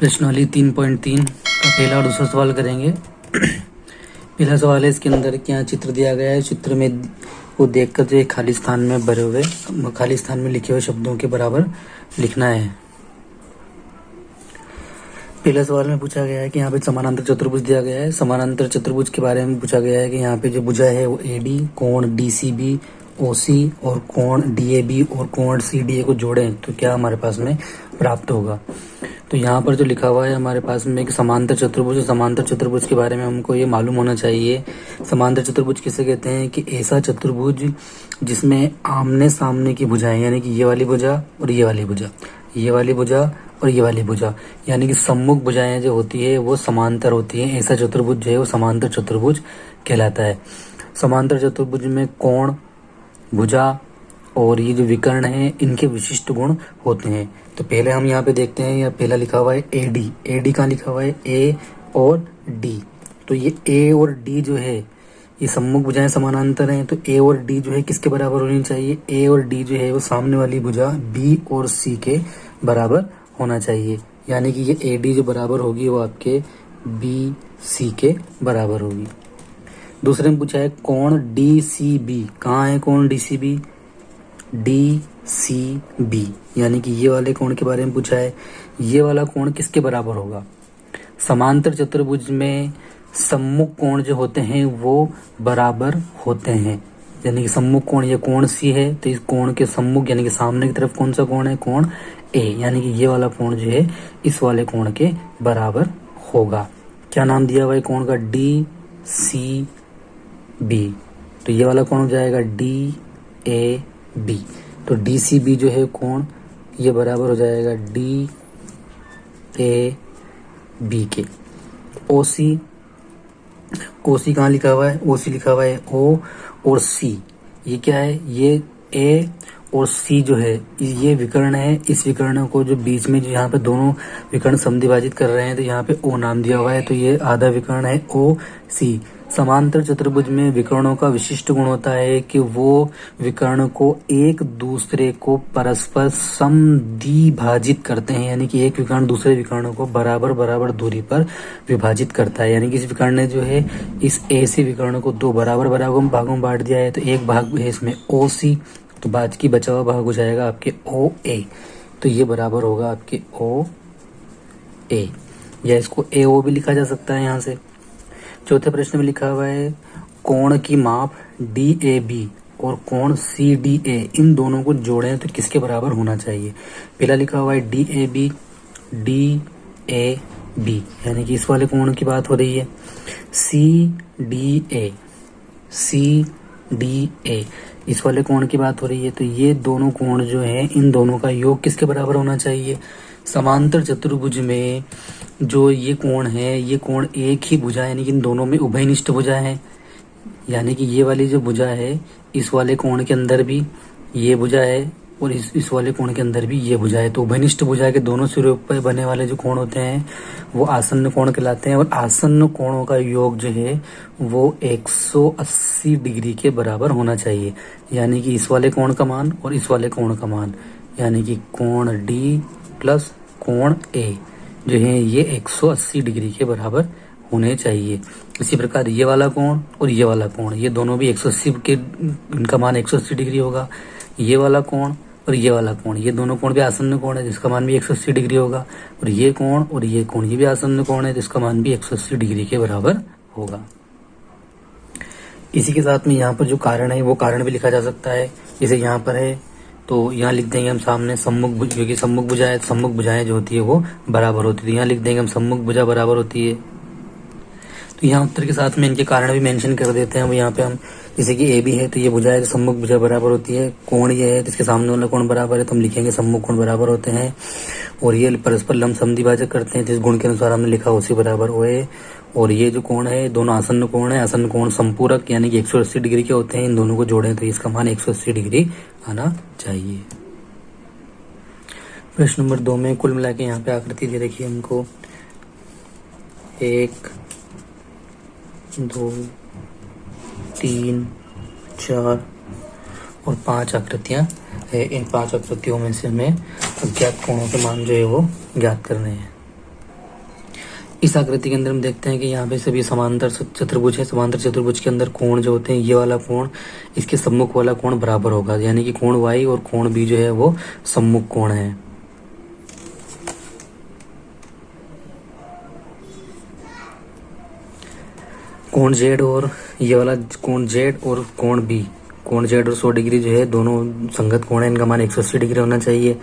प्रश्नावली 3.3 का पहला और दूसरा सवाल करेंगे। पहला सवाल है, इसके अंदर क्या चित्र दिया गया है। चित्र में को देखकर जो खाली स्थान में भरे हुए खाली स्थान में लिखे हुए शब्दों के बराबर लिखना है। पहला सवाल में पूछा गया है कि यहाँ पे समानांतर चतुर्भुज दिया गया है। समानांतर चतुर्भुज के बारे में पूछा गया है कि यहाँ पे जो भुजा है वो एडी, कोण डीसीबी, ओसी और कोण डीएबी और कोण सीडीए को जोड़ें तो क्या हमारे पास में प्राप्त होगा। तो यहाँ पर जो लिखा हुआ है हमारे पास में एक समांतर चतुर्भुज। समांतर चतुर्भुज के बारे में हमको ये मालूम होना चाहिए। समांतर चतुर्भुज किसे कहते हैं कि ऐसा चतुर्भुज जिसमें आमने सामने की भुजाएं, यानी कि ये वाली भुजा और ये वाली भुजा, ये वाली भुजा और ये वाली भुजा, यानी कि सम्मुख भुजाएं जो होती है वो समांतर होती है। ऐसा चतुर्भुज जो है वो समांतर चतुर्भुज कहलाता है। समांतर चतुर्भुज में कोण, भुजा और ये जो विकर्ण है इनके विशिष्ट गुण होते हैं। तो पहले हम यहाँ पे देखते हैं, यहाँ पहला लिखा हुआ है एडी। एडी कहाँ लिखा हुआ है, ए और डी। तो ये ए और डी जो है ये सम्मुख भुजाएं समानांतर हैं, तो ए और डी जो है किसके बराबर होनी चाहिए। ए और डी जो है वो सामने वाली भुजा बी और सी के बराबर होना चाहिए, यानी कि ये ए डी जो बराबर होगी वो आपके बी सी के बराबर होगी। दूसरे में पूछा है कोण डी सी बी। कहाँ है कोण D C B, D C B, यानी कि ये वाले कोण के बारे में पूछा है। ये वाला कोण किसके बराबर होगा। समांतर चतुर्भुज में सम्मुख कोण जो होते हैं वो बराबर होते हैं, यानी कि सम्मुख कोण ये कोण सी है तो इस कोण के सम्मुख यानी कि सामने की तरफ कौन सा कोण है, कोण ए, यानी कि ये वाला कोण जो है इस वाले कोण के बराबर होगा। क्या नाम दिया हुआ है कोण का, डी सी बी। तो ये वाला कोण हो जाएगा डी ए बी। तो डी सी बी जो है कोण ये बराबर हो जाएगा डी ए बी के। ओ सी, ओ सी कहाँ लिखा हुआ है, ओ सी लिखा हुआ है ओ और सी। ये क्या है, ये ए और सी जो है ये विकर्ण है। इस विकर्ण को जो बीच में जो यहाँ पे दोनों विकर्ण समद्विभाजित कर रहे हैं तो यहाँ पे ओ नाम दिया हुआ है, तो ये आधा विकर्ण है ओ सी। समांतर चतुर्भुज में विकर्णों का विशिष्ट गुण होता है कि वो विकर्ण को एक दूसरे को परस्पर समद्विभाजित करते हैं, यानी कि एक विकर्ण दूसरे विकर्ण को बराबर बराबर दूरी पर विभाजित करता है। यानी कि इस विकर्ण ने जो है इस ए सी विकर्ण को दो बराबर बराबर भागों में बांट दिया है, तो एक भाग है इसमें ओ सी, तो बाद की बचा हुआ भाग हो जाएगा आपके ओ ए, तो ये बराबर होगा आपके ओ ए, या इसको ए ओ भी लिखा जा सकता है यहाँ से। चौथे प्रश्न में लिखा हुआ है कोण की माप डी ए बी और कोण सी डी ए, इन दोनों को जोड़ें तो किसके बराबर होना चाहिए। पहला लिखा हुआ है D A B, D A B, यानी कि इस वाले कोण की बात हो रही है। C D A, C D A, इस वाले कोण की बात हो रही है। तो ये दोनों कोण जो है इन दोनों का योग किसके बराबर होना चाहिए। समांतर चतुर्भुज में जो ये कोण है ये कोण एक ही भुजा यानी कि इन दोनों में उभयनिष्ठ भुजा है, यानी कि ये वाली जो भुजा है इस वाले कोण के अंदर भी ये भुजा है और इस वाले कोण के अंदर भी ये भुजा है। तो उभयनिष्ठ भुजा के दोनों सिरों पर बने वाले जो कोण होते हैं वो आसन्न कोण कहलाते हैं, और आसन्न कोणों का योग जो है वो 180 डिग्री के बराबर होना चाहिए, यानी कि इस वाले कोण का मान और इस वाले कोण का मान, यानी कि कोण डी प्लस कोण ए जो है ये 180 डिग्री के बराबर होने चाहिए। इसी प्रकार ये वाला कोण और ये वाला कोण ये दोनों भी 180 के, इनका मान 180 डिग्री होगा। ये वाला कोण और ये वाला कोण ये दोनों कोण भी आसन्न कोण है जिसका मान भी 180 डिग्री होगा, और ये कोण और ये कोण ये भी आसन्न कोण है जिसका मान भी 180 डिग्री के बराबर होगा। इसी के साथ में यहाँ पर जो कारण है वो कारण भी लिखा जा सकता है। जैसे यहाँ पर है तो यहाँ लिख देंगे हम सामने सम्मुख, क्योंकि सम्मुख भुजाएं जो होती है वो बराबर होती है, यहाँ लिख देंगे हम सम्मुख भुजा बराबर होती है। तो यहाँ उत्तर के साथ में इनके कारण भी मेंशन कर देते हैं। वो यहाँ पे हम जैसे कि ए बी है तो ये भुजा है तो सम्मुख भुजा बराबर होती है। कोण ये है तो इसके सामने वाला कोण बराबर है तो हम लिखेंगे सम्मुख कोण बराबर होते हैं, और ये परस्पर लंब समद्विभाजक करते हैं जिस गुण के अनुसार हमने लिखा उसी बराबर हुए। और ये जो कोण है दोनों आसन्न कोण है, आसन्न कोण संपूरक यानी कि 180 डिग्री के होते हैं, इन दोनों को जोड़ें तो इसका मान 180 डिग्री आना चाहिए। प्रश्न नंबर 2 में कुल मिला के यहाँ पे आकृति दे रखी है हमको 1 2 3 4 और 5 आकृतियां है। इन 5 आकृतियों में से हमें अज्ञात कोणों के मान जो है वो ज्ञात करने हैं। इस आकृति के अंदर हम देखते हैं कि यहाँ पे सभी समांतर चतुर्भुज है। समांतर चतुर्भुज के अंदर कोण जो होते हैं, ये वाला कोण इसके सम्मुख वाला कोण बराबर होगा, यानी कि कोण y और कोण b जो है वो सम्मुख कोण है। कोण z और ये वाला कोण z और कोण b, कोण z और 100 डिग्री जो है दोनों संगत कोण है, इनका मान 180 डिग्री होना चाहिए।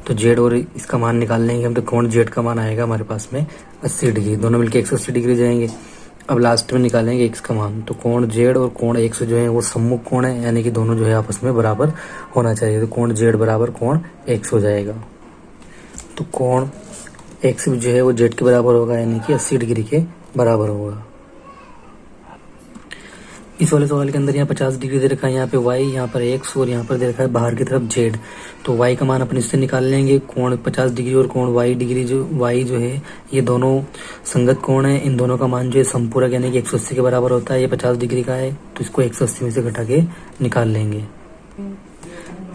तो z और इसका मान निकाल लेंगे हम, तो कोण z का मान आएगा हमारे पास में 80 डिग्री, दोनों मिलके 180 डिग्री जाएंगे। अब लास्ट में निकालेंगे x का मान, तो कोण z और कोण x जो है वो सम्मुख कोण है, यानी कि दोनों जो है आपस में बराबर होना चाहिए। तो कोण z बराबर कोण x हो जाएगा। तो कोण x जो है वो z के बराबर होगा, यानी कि 80 डिग्री के बराबर होगा। इस वाले सवाल के अंदर यहाँ 50 डिग्री दे रखा है, यहाँ पे y, यहाँ पर x और यहाँ पर दे रखा है बाहर की तरफ z। तो y का मान अपन इससे निकाल लेंगे। कोण 50 डिग्री और कोण y डिग्री जो y जो है ये दोनों संगत कोण है, इन दोनों का मान जो है समपूरक यानी कि 180 के बराबर होता है। ये 50 डिग्री का है तो इसको 180 में से घटा के निकाल लेंगे।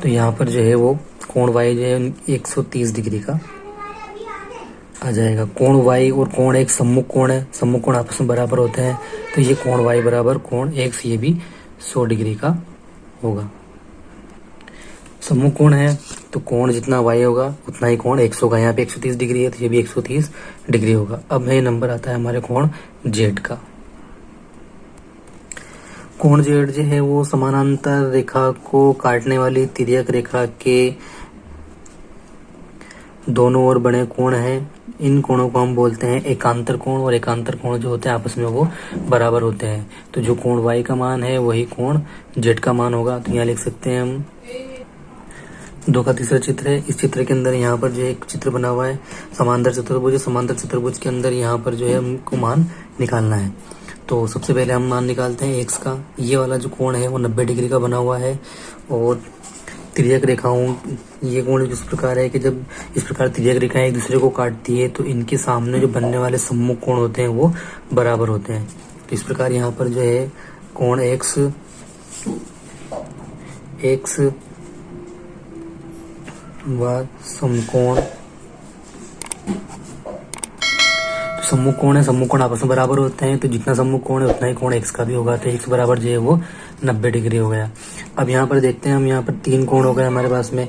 तो यहाँ पर जो है वो कोण y जो है 130 डिग्री का आ जाएगा। कोण y और कोण x सम्मुख कोण है, सम्मुख कोण आपस में बराबर होते हैं, तो ये कोण y बराबर कोण x ये भी 100 डिग्री का होगा। सम्मुख कोण है तो कोण जितना y होगा उतना ही कोण x होगा। यहाँ पे 130 डिग्री है तो ये भी 130 डिग्री होगा। अब ये नंबर आता है हमारे कोण z का। कोण z जो है वो समानांतर रेखा को काटने वाली तिर्यक रेखा के दोनों ओर बने कोण है। इन कोणों को हम बोलते हैं एकांतर कोण, और एकांतर कोण जो होते हैं आपस में वो बराबर होते हैं। तो जो कोण y का मान है वही कोण z का मान होगा। तो यहाँ लिख सकते हैं हम 2 का तीसरा चित्र है। इस चित्र के अंदर यहाँ पर जो एक चित्र बना हुआ है समांतर चतुर्भुज है। समांतर चतुर्भुज के अंदर यहाँ पर जो है हमको मान निकालना है। तो सबसे पहले हम मान निकालते हैं x का। ये वाला जो कोण है वो 90 डिग्री का बना हुआ है, और तिर्यक रेखाओं ये कोण इस प्रकार है कि जब इस प्रकार तिर्यक रेखाएं एक दूसरे को काटती है तो इनके सामने जो बनने वाले सम्मुख कोण होते हैं वो बराबर होते हैं। तो इस प्रकार यहाँ पर जो है कोण x व समकोण, तो सम्मुख कोण है, सम्मुख कोण आपस में बराबर होते हैं, तो जितना सम्मुख कोण है उतना ही कोण x का भी होगा। तो x बराबर जो है वो 90 डिग्री हो गया। अब यहाँ पर देखते हैं हम, यहाँ पर 3 कोण हो गए हमारे पास में।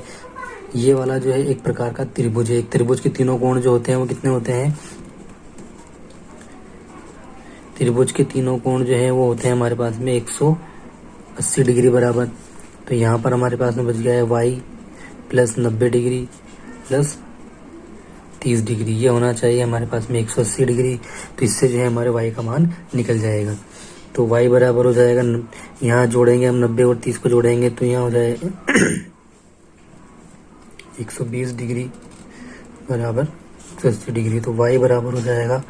ये वाला जो है एक प्रकार का त्रिभुज है। एक त्रिभुज के तीनों कोण जो होते हैं वो कितने होते हैं? त्रिभुज के तीनों कोण जो है वो होते हैं हमारे पास में 180 डिग्री बराबर। तो यहाँ पर हमारे पास में बच गया है y plus 90 degree plus 30 degree, ये होना चाहिए हमारे पास में 180 डिग्री। तो इससे जो है हमारे y का मान निकल जाएगा। तो y बराबर हो जाएगा, यहाँ जोड़ेंगे हम 90 और 30 को जोड़ेंगे तो यहाँ हो जाएगा 120 डिग्री बराबर 180 डिग्री। तो y बराबर हो जाएगा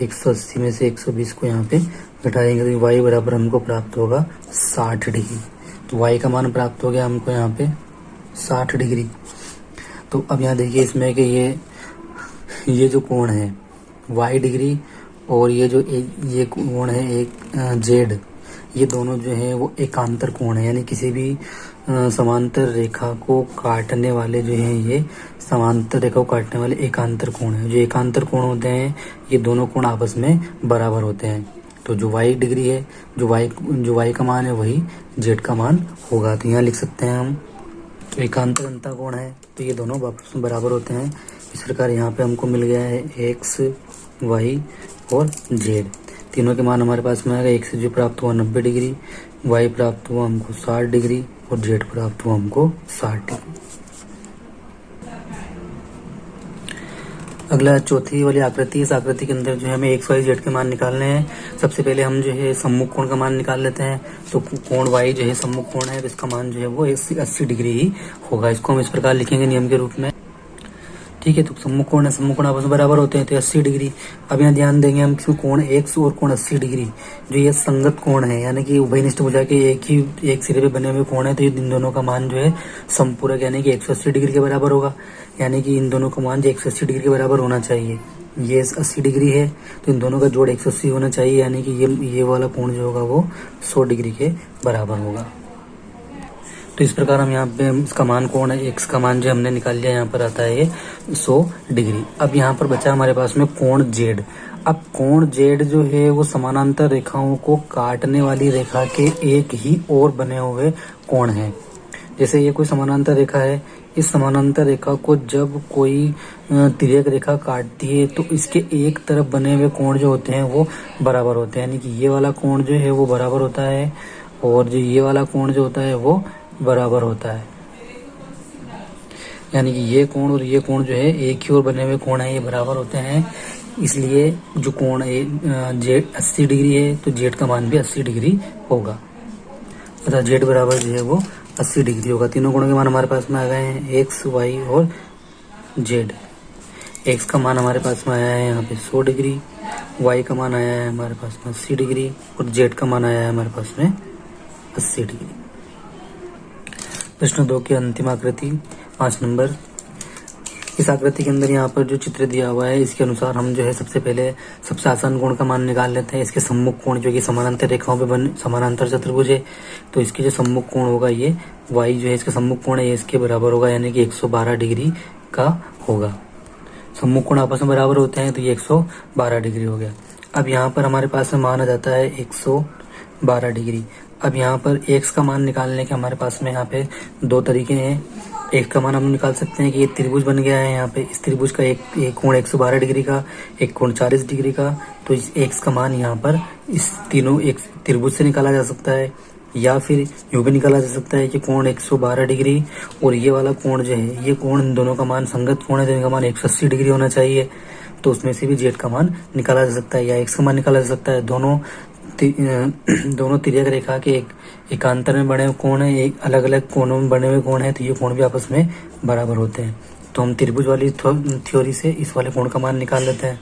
180 में से 120 को यहाँ पे घटाएंगे तो y बराबर हमको प्राप्त होगा 60 डिग्री। तो y का मान प्राप्त हो गया हमको यहाँ पे 60 डिग्री। तो अब यहाँ देखिए इसमें कि ये जो कोण है y डिग्री और ये जो ये कोण है एक z, ये दोनों जो है वो एकांतर कोण है, यानी किसी भी समांतर रेखा को काटने वाले जो है ये समांतर रेखा को काटने वाले एकांतर कोण है। जो एकांतर कोण होते हैं ये दोनों कोण आपस में बराबर होते हैं। तो जो y डिग्री है, जो y का मान है वही z का मान होगा। तो यहाँ लिख सकते हैं हम, तो एकांतर अंतः कोण है तो ये दोनों आपस में बराबर होते हैं। इस प्रकार यहाँ पे हमको मिल गया है x, y और z, तीनों के मान हमारे पास में आ गए। x से जो प्राप्त हुआ 90 डिग्री, y प्राप्त हुआ हमको 60 डिग्री और z प्राप्त हुआ हमको 60 डिग्री। अगला चौथी वाली आकृति, इस आकृति के अंदर जो है हमें x, y, z के मान निकालने हैं। सबसे पहले हम जो है सम्मुख कोण का मान निकाल लेते हैं। तो कोण y जो है सम्मुख कोण है तो इसका मान जो है वो 80 डिग्री ही होगा। इसको हम इस प्रकार लिखेंगे नियम के रूप में, ठीक है। तो सम्मुख कोण है, सम्मुख कोण आपस में बराबर होते हैं तो 80 डिग्री। अब यहाँ ध्यान देंगे हम कि कोण x और कोण 80 डिग्री जो ये संगत कोण है, यानी कि उभयनिष्ठ भुजा के एक सिरे पे बने हुए कोण है, तो इन दोनों का मान जो है समपूरक यानी कि 180 डिग्री के बराबर होगा। यानी कि इन दोनों का मान जो 180 डिग्री के बराबर होना चाहिए। ये 80 डिग्री है तो इन दोनों का जोड़ 180 होना चाहिए, यानी कि ये वाला कोण जो होगा वो 100 डिग्री के बराबर होगा। तो इस प्रकार हम यहाँ पे इसका मान कोण है x का मान जो हमने निकाल लिया, यहाँ पर आता है 100 डिग्री। अब यहाँ पर बचा हमारे पास में कोण z। अब कोण जेड जो है वो समानांतर रेखाओं को काटने वाली रेखा के एक ही और बने हुए कोण है। जैसे ये कोई समानांतर रेखा है, इस समानांतर रेखा को जब कोई तिर्यक रेखा काटती है तो इसके एक तरफ बने हुए कोण जो होते हैं वो बराबर होते हैं, यानी कि ये वाला कोण जो है वो बराबर होता है और जो ये वाला कोण जो होता है वो बराबर होता है। यानी कि ये कोण और ये कोण जो है एक ही ओर बने हुए कोण है, ये बराबर होते हैं। इसलिए जो कोण जेड 80 डिग्री है तो जेड का मान भी 80 डिग्री होगा, अतः जेड बराबर जो है वो 80 डिग्री होगा। तीनों कोणों के मान हमारे पास में आ गए हैं, एक्स वाई और जेड। एक्स का मान हमारे पास में आया है यहाँ पे 100 डिग्री, वाई का मान आया है हमारे पास में 80 डिग्री और जेड का मान आया है हमारे पास में 80 डिग्री। प्रश्न 2 की अंतिम आकृति 5 नंबर। इस आकृति के अंदर यहाँ पर जो चित्र दिया हुआ है इसके अनुसार हम जो है सबसे पहले सबसे आसान कोण का मान निकाल लेते हैं। इसके सम्मुख कोण जो कि समानांतर रेखाओं पे बने समानांतर चतुर्भुज है, तो इसके जो सम्मुख कोण होगा ये y जो है इसका सम्मुख कोण है ये इसके बराबर होगा, यानी कि 112 डिग्री का होगा। सम्मुख कोण आपस में बराबर होते हैं तो ये 112 डिग्री हो गया। अब यहाँ पर हमारे पास में मान आ जाता है 112 डिग्री। अब यहाँ पर x का मान निकालने के हमारे पास में यहाँ पे दो तरीके हैं। x का मान हम निकाल सकते हैं कि ये त्रिभुज बन गया है, यहाँ पे इस त्रिभुज का एक कोण 112 डिग्री का, एक कोण 40 डिग्री का, तो इस x का मान यहाँ पर इस तीनों एक त्रिभुज से निकाला जा सकता है, या फिर यूं भी निकाला जा सकता है कि कोण 112 डिग्री और ये वाला कोण जो है ये कोण इन दोनों का मान संगत कोण है तो इनका मान 180 डिग्री होना चाहिए, तो उसमें से भी जेड का मान निकाला जा सकता है या एक्स का मान निकाला जा सकता है। दोनों तिर्यक रेखा के एकांतर में बने हुए कोण है, एक अलग अलग कोणों में बने हुए कोण है, तो ये कोण भी आपस में बराबर होते हैं। तो हम त्रिभुज वाली थ्योरी से इस वाले कोण का मान निकाल लेते हैं।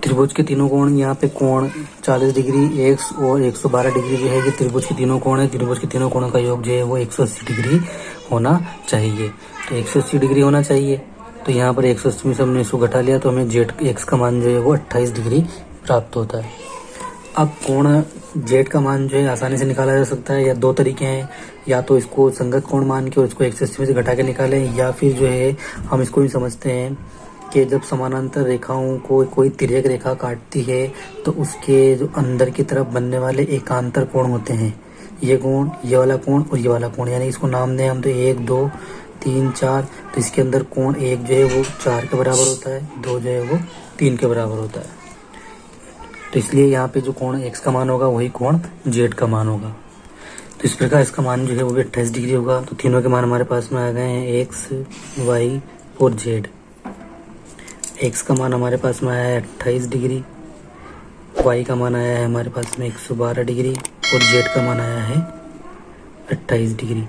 त्रिभुज के तीनों कोण यहाँ पे कोण 40 डिग्री एक्स और 112 डिग्री जो है ये त्रिभुज के तीनों कोण है। त्रिभुज के तीनों कोणों का योग जो है वो 180 डिग्री होना चाहिए, तो 180 डिग्री होना चाहिए। तो यहाँ पर 180 में से हमने इसको घटा लिया तो हमें जेड एक्स का मान जो है वो 28 डिग्री प्राप्त होता है। अब कोण जेड का मान जो है आसानी से निकाला जा सकता है, या दो तरीके हैं, या तो इसको संगत कोण मान के और इसको 180 में से घटा के निकालें, या फिर जो है हम इसको भी समझते हैं कि जब समानांतर रेखाओं को कोई तिर्यक रेखा काटती है तो उसके जो अंदर की तरफ बनने वाले एकांतर कोण होते हैं, ये कोण, ये वाला कोण और ये वाला कोण, यानी इसको नाम दें हम तो 1 2 3 4, तो इसके अंदर कोण 1 जो है वो 4 के बराबर होता है, 2 जो है वो 3 के बराबर होता है। तो इसलिए यहाँ पे जो कोण x का मान होगा वही कोण z का मान होगा। तो इस प्रकार इसका मान जो है वो भी 28 डिग्री होगा। तो तीनों के मान हमारे पास में आ गए हैं x, y और z। x का मान हमारे पास में आया है 28 डिग्री, y का मान आया है हमारे पास में 112 डिग्री और z का मान आया है 28 डिग्री।